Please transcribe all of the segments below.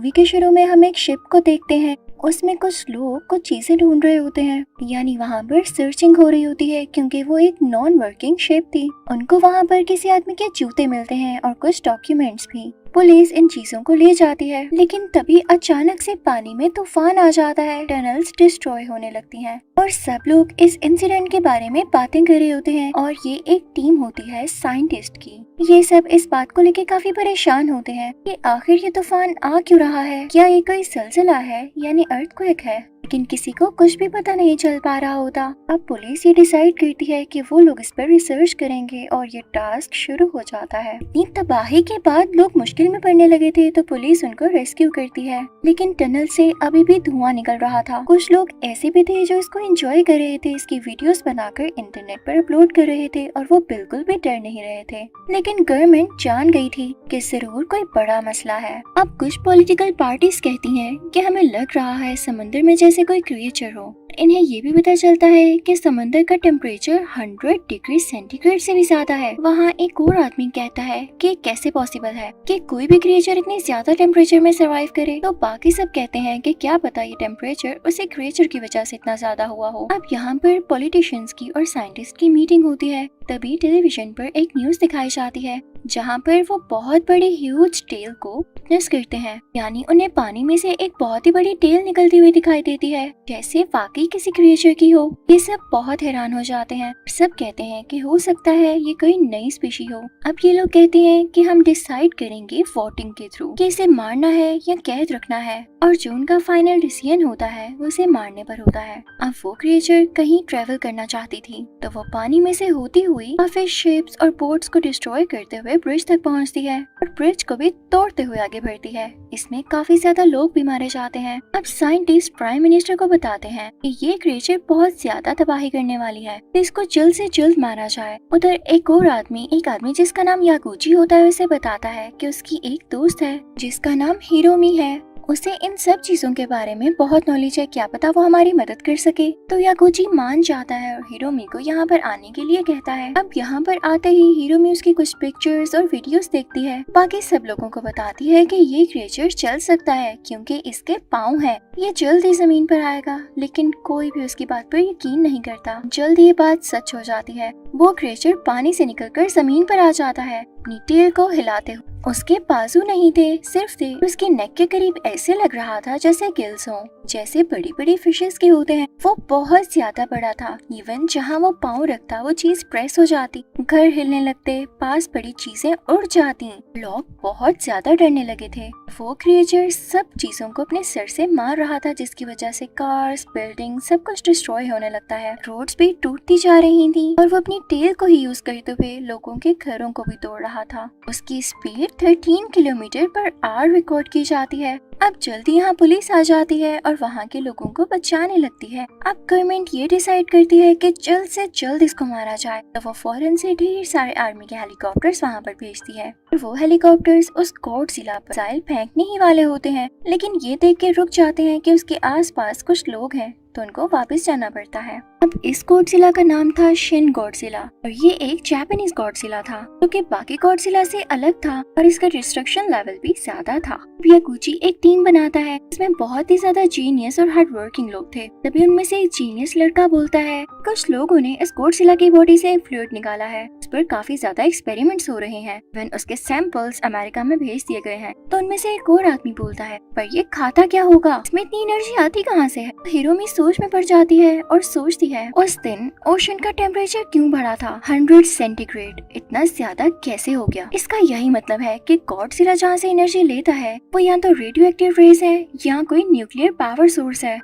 Movie के शुरू में हम एक शिप को देखते हैं। उसमें कुछ लोग कुछ चीजें ढूंढ रहे होते हैं, यानी वहाँ पर सर्चिंग हो रही होती है क्योंकि वो एक नॉन वर्किंग शिप थी। उनको वहाँ पर किसी आदमी के जूते मिलते हैं और कुछ डॉक्यूमेंट्स भी। पुलिस इन चीजों को ले जाती है, लेकिन तभी अचानक से पानी में तूफान आ जाता है। टनल्स डिस्ट्रॉय होने लगती हैं और सब लोग इस इंसिडेंट के बारे में बातें कर रहे होते हैं और ये एक टीम होती है साइंटिस्ट की। ये सब इस बात को लेके काफी परेशान होते हैं कि आखिर ये तूफान आ क्यों रहा है, क्या ये कोई ज़लज़ला है यानी अर्थक्वेक है। लेकिन किसी को कुछ भी पता नहीं चल पा रहा होता। अब पुलिस ये डिसाइड करती है कि वो लोग इस पर रिसर्च करेंगे और ये टास्क शुरू हो जाता है। इतनी तबाही के बाद लोग मुश्किल में पड़ने लगे थे तो पुलिस उनको रेस्क्यू करती है, लेकिन टनल से अभी भी धुआं निकल रहा था। कुछ लोग ऐसे भी थे जो इसको एंजॉय कर रहे थे, इसकी वीडियोस बनाकर इंटरनेट पर अपलोड कर रहे थे और वो बिल्कुल भी डर नहीं रहे थे। लेकिन गवर्नमेंट जान गई थी कि जरूर कोई बड़ा मसला है। अब कुछ पॉलिटिकल पार्टीज कहती हैं कि हमें लग रहा है समंदर में जैसे कोई क्रिएचर हो। इन्हें ये भी पता चलता है कि समंदर का टेम्परेचर 100 डिग्री सेंटीग्रेड से भी ज्यादा है। वहाँ एक और आदमी कहता है कि कैसे पॉसिबल है कि कोई भी क्रिएचर इतने ज्यादा टेम्परेचर में सरवाइव करे। तो बाकी सब कहते हैं कि क्या पता ये टेम्परेचर उसी क्रिएचर की वजह से इतना ज्यादा हुआ हो। अब यहाँ पर पॉलिटिशियंस की और साइंटिस्ट की मीटिंग होती है। तभी टेलीविजन पर एक न्यूज दिखाई जाती है जहाँ पर वो बहुत बड़ी ह्यूज टेल को विटनेस करते हैं, यानी उन्हें पानी में से एक बहुत ही बड़ी टेल निकलती हुई दिखाई देती है जैसे वाकई किसी क्रिएचर की हो। ये सब बहुत हैरान हो जाते हैं। सब कहते हैं कि हो सकता है ये कोई नई स्पीशी हो। अब ये लोग कहते हैं कि हम डिसाइड करेंगे वोटिंग के थ्रू कि इसे मारना है या कैद रखना है, और जो उनका फाइनल डिसीजन होता है वो इसे मारने पर होता है। अब वो क्रिएचर कहीं ट्रेवल करना चाहती थी तो वो पानी में से होती हुई काफी शिप्स और बोट्स को डिस्ट्रॉय करते हुए ब्रिज तक पहुंचती है और ब्रिज को भी तोड़ते हुए आगे बढ़ती है। इसमें काफी ज्यादा लोग भी मारे जाते हैं। अब साइंटिस्ट प्राइम मिनिस्टर को बताते हैं कि ये क्रिएचर बहुत ज्यादा तबाही करने वाली है, इसको जल्द से जल्द मारा जाए। उधर एक और आदमी जिसका नाम यागुची होता है उसे बताता है कि उसकी एक दोस्त है जिसका नाम हिरोमी है। उसे इन सब चीजों के बारे में बहुत नॉलेज है, क्या पता वो हमारी मदद कर सके। तो यागुची मान जाता है और हिरोमी को यहाँ पर आने के लिए कहता है। अब यहाँ पर आते ही हिरोमी उसकी कुछ पिक्चर्स और वीडियोस देखती है। बाकी सब लोगों को बताती है कि ये क्रिएचर चल सकता है क्योंकि इसके पाँव हैं, ये जल्द ही जमीन पर आएगा। लेकिन कोई भी उसकी बात पर यकीन नहीं करता। जल्द ये बात सच हो जाती है। वो क्रिएचर पानी से निकलकर जमीन पर आ जाता है अपनी टेल को हिलाते हुए। उसके बाजू नहीं थे, सिर्फ थे। उसके नेक के करीब ऐसे लग रहा था जैसे गिल्स हों, जैसे बड़ी बड़ी फिशेस के होते हैं। वो बहुत ज्यादा बड़ा था। इवन जहाँ वो पाँव रखता वो चीज प्रेस हो जाती, घर हिलने लगते, पास पड़ी चीजें उड़ जाती। लोग बहुत ज्यादा डरने लगे थे। वो क्रिएचर सब चीजों को अपने सर से मार रहा था जिसकी वजह से कार्स, बिल्डिंग सब कुछ डिस्ट्रॉय होने लगता है। रोड्स भी टूटती जा रही थी और वो अपनी टेल को ही यूज करते हुए लोगों के घरों को भी तोड़ रहा था। उसकी speed 13 kilometre per hour record की जाती है। अब जल्दी यहाँ पुलिस आ जाती है और वहाँ के लोगों को बचाने लगती है। अब गवर्नमेंट ये डिसाइड करती है कि जल्द से जल्द इसको मारा जाए। तो वो फौरन से ढेर सारे आर्मी के हेलीकॉप्टर्स वहाँ पर भेजती है। वो हेलीकॉप्टर्स उस गॉडजिला पर मिसाइल फेंकने ही वाले होते हैं, लेकिन ये देख के रुक जाते हैं कि उसके आसपास कुछ लोग हैं तो उनको वापस जाना पड़ता है। अब इस गॉडजिला का नाम था शिन गॉडजिला और ये एक जापानीज गॉडजिला था जो कि बाकी गॉडजिला से अलग था और इसका डिस्ट्रक्शन लेवल भी ज्यादा था। यागुची एक टीम बनाता है इसमें बहुत ही ज्यादा जीनियस और हार्ड वर्किंग लोग थे। तभी उनमें से एक जीनियस लड़का बोलता है कुछ लोगों ने इस गॉडजिला की बॉडी से एक फ्लूइड निकाला है, इस पर काफी ज्यादा एक्सपेरिमेंट्स हो रहे हैं। when उसके सैंपल्स अमेरिका में भेज दिए गए हैं। तो उनमें से एक और आदमी बोलता है पर ये खाता क्या होगा, इसमें इतनी एनर्जी आती कहाँ से है। हिरोमी सोच में पड़ जाती है और सोचती है उस दिन ओशन का टेम्परेचर क्यों बढ़ा था 100 सेंटीग्रेड, इतना ज्यादा कैसे हो गया। इसका यही मतलब है कि गॉडजिला जहाँ से एनर्जी लेता है वो या तो रेडियो एक्टिव रेज है या कोई न्यूक्लियर पावर सोर्स है।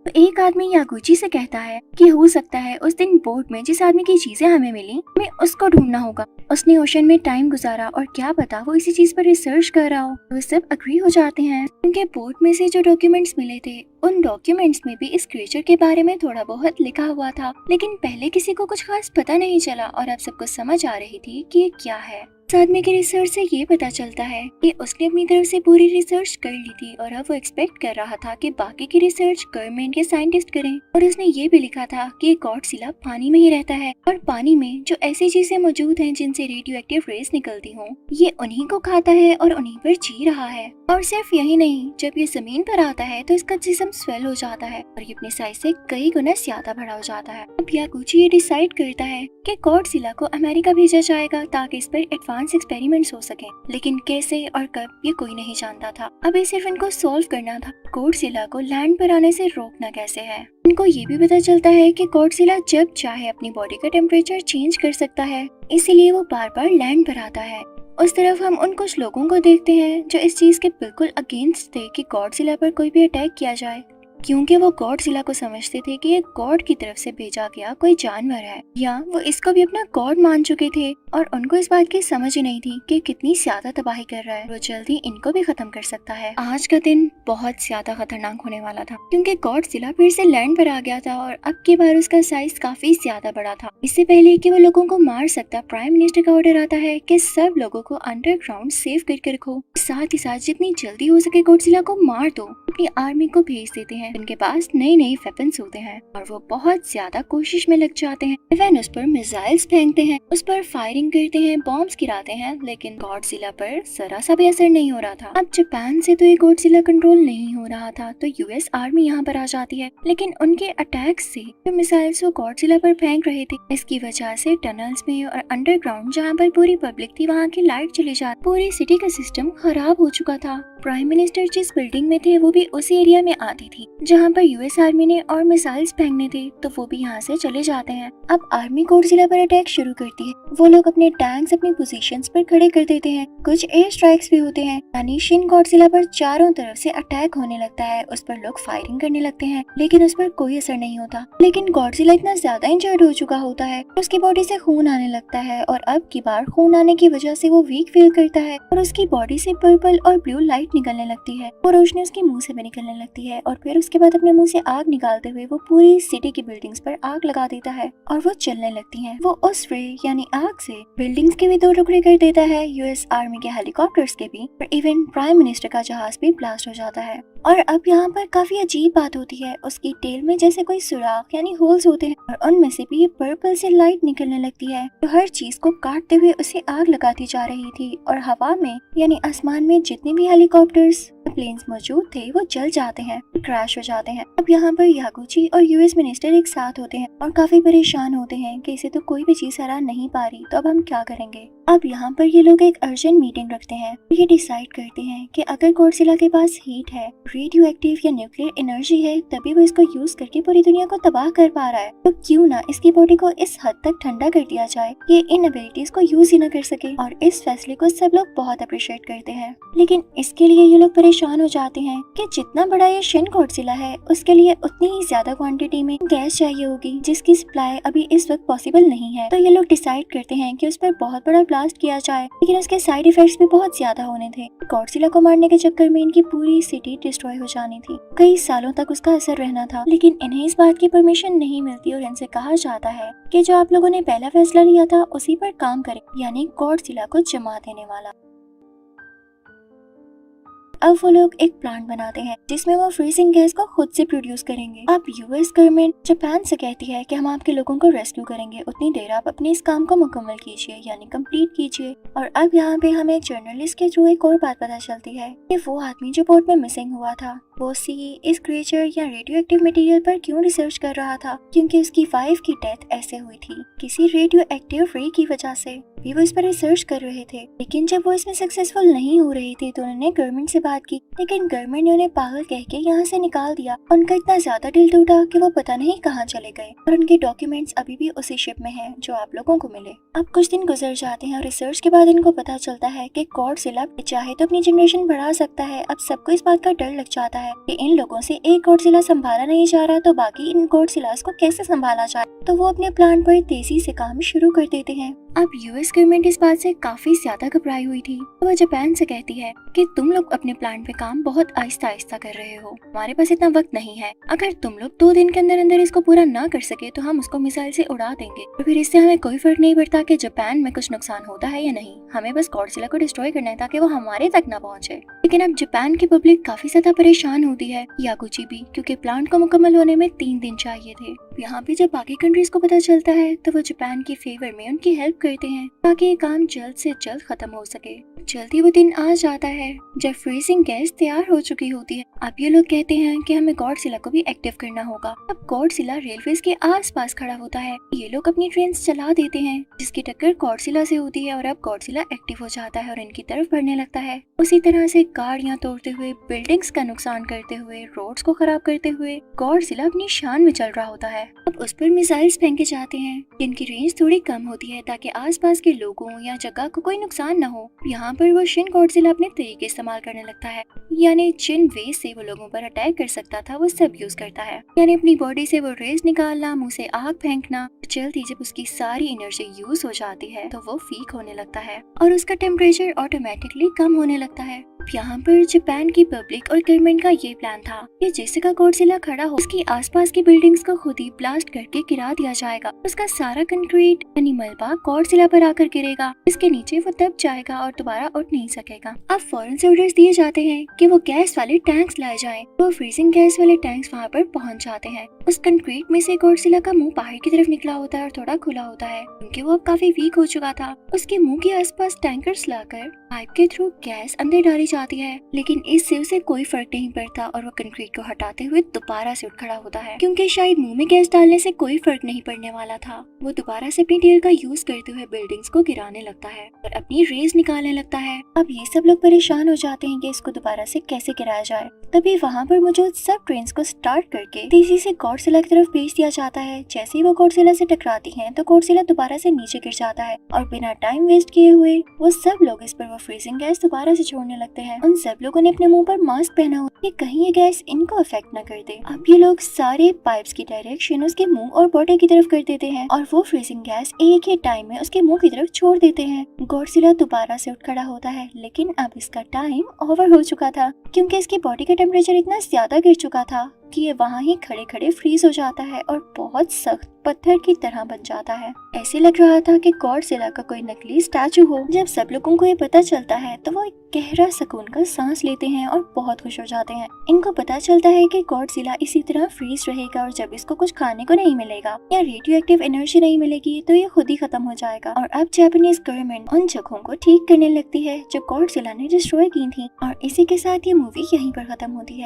तो एक आदमी यागुची से कहता है कि हो सकता है उस दिन बोट में जिस आदमी की चीजें हमें मिली हमें उसको ढूंढना होगा। उसने ओशन में टाइम गुजारा और क्या पता वो इसी चीज पर रिसर्च कर रहा हो। वो सब अग्री हो जाते हैं क्योंकि बोट में से जो डॉक्यूमेंट्स मिले थे उन डॉक्यूमेंट्स में भी इस क्रिएचर के बारे में थोड़ा बहुत लिखा हुआ था, लेकिन पहले किसी को कुछ खास पता नहीं चला और अब सबको समझ आ रही थी कि ये क्या है। इस आदमी की रिसर्च से ये पता चलता है कि उसने अपनी तरफ से पूरी रिसर्च कर ली थी और अब वो एक्सपेक्ट कर रहा था कि बाकी की रिसर्च गवर्नमेंट के साइंटिस्ट करें। और उसने ये भी लिखा था कि गॉडजिला पानी में ही रहता है और पानी में जो ऐसी चीजें मौजूद हैं जिनसे रेडियो एक्टिव रेस निकलती हों, ये उन्हीं को खाता है और उन्हीं पर जी रहा है। और सिर्फ यही नहीं, जब ये जमीन पर आता है तो इसका जिस्म स्वेल हो जाता है और ये अपनी साइज से कई गुना ज्यादा बड़ा हो जाता है। अब यागुची ये डिसाइड करता है कि गॉडजिला को अमेरिका भेजा जाएगा ताकि इस पर एडवांस एक्सपेरिमेंट्स हो सके, लेकिन कैसे और कब ये कोई नहीं जानता था। अभी सिर्फ इनको सॉल्व करना था गॉडजिला को लैंड पर आने से रोकना कैसे है। इनको ये भी पता चलता है कि गॉडजिला जब चाहे अपनी बॉडी का टेम्परेचर चेंज कर सकता है, इसीलिए वो बार बार लैंड पर आता है। उस तरफ हम उन कुछ लोगों को देखते हैं जो इस चीज के बिल्कुल अगेंस्ट थे कि गॉडजिला पर कोई भी अटैक किया जाए, क्योंकि वो गॉडजिला को समझते थे कि ये गॉड की तरफ से भेजा गया कोई जानवर है, या वो इसको भी अपना गॉड मान चुके थे और उनको इस बात की समझ ही नहीं थी कि कितनी ज्यादा तबाही कर रहा है। वो जल्दी इनको भी खत्म कर सकता है। आज का दिन बहुत ज्यादा खतरनाक होने वाला था क्योंकि गॉडजिला फिर से लैंड पर आ गया था और अब की बार उसका साइज काफी ज्यादा बड़ा था। इससे पहले कि वो लोगों को मार सकता, प्राइम मिनिस्टर का ऑर्डर आता है कि सब लोगों को अंडरग्राउंड सेव करके रखो, साथ ही साथ जितनी जल्दी हो सके गॉडजिला को मार दो। अपनी आर्मी को भेज देते हैं, उनके पास नए नए वेपन्स होते हैं और वो बहुत ज्यादा कोशिश में लग जाते हैं। इवन उस पर मिसाइल्स फेंकते हैं, उस पर फायरिंग करते हैं, बॉम्ब्स गिराते हैं, लेकिन गॉडजिला पर जरा सा भी असर नहीं हो रहा था। अब जापान से तो ये गॉडजिला कंट्रोल नहीं हो रहा था तो यूएस आर्मी यहाँ पर आ जाती है, लेकिन उनके अटैक से जो मिसाइल्स वो गॉडजिला पर फेंक रहे थे, इसकी वजह से टनल्स में और अंडरग्राउंड जहाँ पर पूरी पब्लिक थी वहाँ की लाइट चली जाती, पूरी सिटी का सिस्टम खराब हो चुका था। प्राइम मिनिस्टर जिस बिल्डिंग में थे वो भी उसी एरिया में आती थी जहाँ पर यूएस आर्मी ने और मिसाइल्स फेंकने थे, तो वो भी यहाँ से चले जाते हैं। अब आर्मी गॉडजिला पर अटैक शुरू करती है। वो लोग अपने टैंक्स अपनी पोजीशंस पर खड़े कर देते हैं, कुछ एयर स्ट्राइक्स भी होते हैं, यानी शिन गॉडजिला पर चारों तरफ से अटैक होने लगता है। उस पर लोग फायरिंग करने लगते हैं, लेकिन उस पर कोई असर नहीं होता। लेकिन गॉडजिला इतना ज्यादा इंजर्ड हो चुका होता है, उसकी बॉडी से खून आने लगता है और अब की बार खून आने की वजह से वो वीक फील करता है और उसकी बॉडी से पर्पल और ब्लू लाइट निकलने लगती है। वो रोशनी उसके मुंह से भी निकलने लगती है और फिर उसके बाद अपने मुंह से आग निकालते हुए वो पूरी सिटी की बिल्डिंग्स पर आग लगा देता है और वो चलने लगती हैं। वो उस रे यानी आग से बिल्डिंग्स के भी दो टुकड़े कर देता है, यूएस आर्मी के हेलीकॉप्टर्स के भी, और इवन प्राइम मिनिस्टर का जहाज भी ब्लास्ट हो जाता है। और अब यहाँ पर काफी अजीब बात होती है, उसकी टेल में जैसे कोई सुराख यानी होल्स होते हैं और उनमें से भी पर्पल से लाइट निकलने लगती है जो हर चीज को काटते हुए उसे आग लगाती जा रही थी। और हवा में यानी आसमान में जितने भी हेलीकॉप्टर्स प्लेन्स मौजूद थे वो जल जाते हैं, क्रैश हो जाते हैं। अब यहाँ पर यागुची और यूएस मिनिस्टर एक साथ होते हैं और काफी परेशान होते हैं कि इसे तो कोई भी चीज हरा नहीं पा रही, तो अब हम क्या करेंगे। अब यहाँ पर ये लोग एक अर्जेंट मीटिंग रखते हैं। ये डिसाइड करते हैं कि अगर गॉडजिला के पास हीट है, रेडियो एक्टिव या न्यूक्लियर एनर्जी है, तभी वो इसको यूज करके पूरी दुनिया को तबाह कर पा रहा है, तो क्यों ना इसकी बॉडी को इस हद तक ठंडा कर दिया जाए ये इन एबिलिटीज को यूज ही न कर सके। और इस फैसले को सब लोग बहुत अप्रिशिएट करते हैं, लेकिन इसके लिए ये लोग परेशान हो जाते हैं कि जितना बड़ा ये शिन गॉडजिला है उसके लिए उतनी ही ज्यादा क्वांटिटी में गैस चाहिए होगी जिसकी सप्लाई अभी इस वक्त पॉसिबल नहीं है। तो ये लोग डिसाइड करते हैं कि उस पर बहुत बड़ा ब्लास्ट किया जाए, लेकिन उसके साइड इफेक्ट्स भी बहुत ज्यादा होने थे। गॉडजिला को मारने के चक्कर में इनकी पूरी सिटी डिस्ट्रॉय हो जानी थी, कई सालों तक उसका असर रहना था, लेकिन इन्हें इस बात की परमिशन नहीं मिलती और इनसे कहा जाता है कि जो आप लोगों ने पहला फैसला लिया था उसी पर काम करें, यानी गॉडजिला को जमा देने वाला। अब वो लोग एक प्लांट बनाते हैं जिसमें वो फ्रीजिंग गैस को खुद से प्रोड्यूस करेंगे। अब यूएस गवर्नमेंट जापान से कहती है कि हम आपके लोगों को रेस्क्यू करेंगे, उतनी देर आप अपने इस काम को मुकम्मल कीजिए यानी कंप्लीट कीजिए। और अब यहाँ पे हमें एक जर्नलिस्ट के थ्रू एक और बात पता चलती है कि वो आदमी जो बोट में मिसिंग हुआ था वो इस क्रिएचर या रेडियो एक्टिव मटेरियल पर क्यों रिसर्च कर रहा था, क्योंकि उसकी वाइफ की डेथ ऐसे हुई थी किसी रेडियो एक्टिव रे की वजह से। भी वो इस पर रिसर्च कर रहे थे, लेकिन जब वो इसमें सक्सेसफुल नहीं हो रही थी तो उन्होंने गवर्नमेंट से बात की, लेकिन गवर्नमेंट ने उन्हें पागल कह के यहाँ से निकाल दिया। उनका इतना ज्यादा दिल टूटा कि वो पता नहीं कहाँ चले गए और उनके डॉक्यूमेंट्स अभी भी उसी शिप में हैं जो आप लोगों को मिले। अब कुछ दिन गुजर जाते हैं और रिसर्च के बाद इनको पता चलता है कि गॉडजिला चाहे तो अपनी जनरेशन बढ़ा सकता है। अब सबको इस बात का डर लग जाता है कि इन लोगों से एक गॉडजिला संभाला नहीं जा रहा तो बाकी इन गॉडजिलास को कैसे संभाला जाए, तो वो अपने प्लान पर तेजी से काम शुरू कर देते हैं। अब यूएस यूएस गवर्नमेंट इस बात से काफी ज्यादा घबराई हुई थी। तो वो जापान से कहती है कि तुम लोग अपने प्लान पे काम बहुत आहिस्ता आहिस्ता कर रहे हो, हमारे पास इतना वक्त नहीं है। अगर तुम लोग 2 दिन के अंदर अंदर इसको पूरा ना कर सके तो हम उसको मिसाइल से उड़ा देंगे और फिर इससे हमें कोई फर्क नहीं पड़ता कि जापान में कुछ नुकसान होता है या नहीं, हमें बस गॉडजिला को डिस्ट्रॉय करना है ताकि वो हमारे तक ना पहुंचे। लेकिन अब जापान की पब्लिक काफी ज्यादा परेशान होती है, यागुची भी, क्योंकि प्लांट को मुकम्मल होने में 3 दिन चाहिए थे। यहाँ पे जब बाकी कंट्रीज को पता चलता है तो वो जापान के फेवर में उनकी हेल्प करते हैं ताकि ये काम जल्द से जल्द खत्म हो सके। जल्दी वो दिन आ जाता है जब फ्रीजिंग गैस तैयार हो चुकी होती है। अब ये लोग कहते हैं कि हमें गॉडजिला को भी एक्टिव करना होगा। अब गॉडजिला रेलवेज के आसपास खड़ा होता है। ये लोग अपनी ट्रेन चला देते हैं जिसकी टक्कर गॉडजिला से होती है और अब गॉडजिला एक्टिव हो जाता है और इनकी तरफ बढ़ने लगता है। उसी तरह से गाड़ियां तोड़ते हुए, बिल्डिंग्स का नुकसान करते हुए, रोड्स को खराब करते हुए गॉडजिला अपनी शान में चल रहा होता है। अब उस पर मिसाइल्स फेंके जाते हैं जिनकी रेंज थोड़ी कम होती है ताकि आसपास के लोगों या जगह को कोई नुकसान न हो। यहाँ पर वो शिन गॉडजिला अपने तरीके इस्तेमाल करने लगता है, यानी जिन वे से वो लोगों पर अटैक कर सकता था वो सब यूज करता है, यानी अपनी बॉडी से वो रेज निकालना, मुंह से आग फेंकना। जल्दी जब उसकी सारी एनर्जी यूज हो जाती है तो वो वीक होने लगता है और उसका टेम्परेचर ऑटोमेटिकली कम होने लगता है। यहाँ पर जापान की पब्लिक और गवर्नमेंट का ये प्लान था कि जिस जगह गॉडजिला खड़ा हो उसकी आसपास की बिल्डिंग्स को खुद ही ब्लास्ट करके गिरा दिया जाएगा। उसका सारा कंक्रीट यानी मलबा गॉडजिला पर आकर गिरेगा, इसके नीचे वो दब जाएगा और दोबारा उठ नहीं सकेगा। अब फौरन से ऑर्डर्स दिए जाते हैं कि वो गैस वाले टैंक्स लाए जाएं। वो फ्रीजिंग गैस वाले टैंक्स वहाँ पर पहुँच जाते हैं। उस कंक्रीट में से गॉडजिला का मुंह बाहर की तरफ निकला होता है और थोड़ा खुला होता है क्योंकि वो अब काफी वीक हो चुका था। उसके मुंह के आसपास टैंकर्स लाकर पाइप के थ्रू गैस अंदर डाली जाती है, लेकिन इससे उसे कोई फर्क नहीं पड़ता और वो कंक्रीट को हटाते हुए दोबारा से उठ खड़ा होता है क्योंकि शायद मुंह में गैस डालने से कोई फर्क नहीं पड़ने वाला था। वो दोबारा से अपनी टेल का यूज करते हुए बिल्डिंग्स को गिराने लगता है और अपनी रेज निकालने लगता है। अब ये सब लोग परेशान हो जाते हैं कि इसको दोबारा से कैसे गिराया जाए। तभी वहाँ पर मौजूद सब ट्रेन को स्टार्ट करके तेजी से गॉडजिला की तरफ भेज दिया जाता है। जैसे ही वो गॉडजिला से टकराती हैं तो गॉडजिला दोबारा से नीचे गिर जाता है और बिना टाइम वेस्ट किए हुए वो सब लोग इस पर वो फ्रीजिंग गैस दोबारा से छोड़ने लगते हैं। उन सब लोगों ने अपने मुंह पर मास्क पहना हो कि कहीं ये गैस इनको अफेक्ट न कर दे। अब ये लोग सारे पाइप्स की डायरेक्शन उसके मुंह और बॉडी की तरफ कर देते हैं और वो फ्रीजिंग गैस एक ही टाइम में उसके मुंह की तरफ छोड़ देते हैं। गॉडजिला दोबारा से उठ खड़ा होता है, लेकिन अब इसका टाइम ओवर हो चुका था क्योंकि इसकी बॉडी का टेम्परेचर इतना ज्यादा गिर चुका था कि ये वहाँ ही खड़े खड़े फ्रीज हो जाता है और बहुत सख्त पत्थर की तरह बन जाता है। ऐसे लग रहा था कि गॉडजिला का कोई नकली स्टैचू हो। जब सब लोगों को ये पता चलता है तो वो एक गहरा सुकून का सांस लेते हैं और बहुत खुश हो जाते हैं। इनको पता चलता है कि गॉडजिला इसी तरह फ्रीज रहेगा और जब इसको कुछ खाने को नहीं मिलेगा या रेडियो एक्टिव एनर्जी नहीं मिलेगी तो ये खुद ही खत्म हो जाएगा। और अब जापानीज गवर्नमेंट उन जगहों को ठीक करने लगती है जो गॉडजिला ने डिस्ट्रॉय की थी। और इसी के साथ ये मूवी यहीं पर खत्म होती है।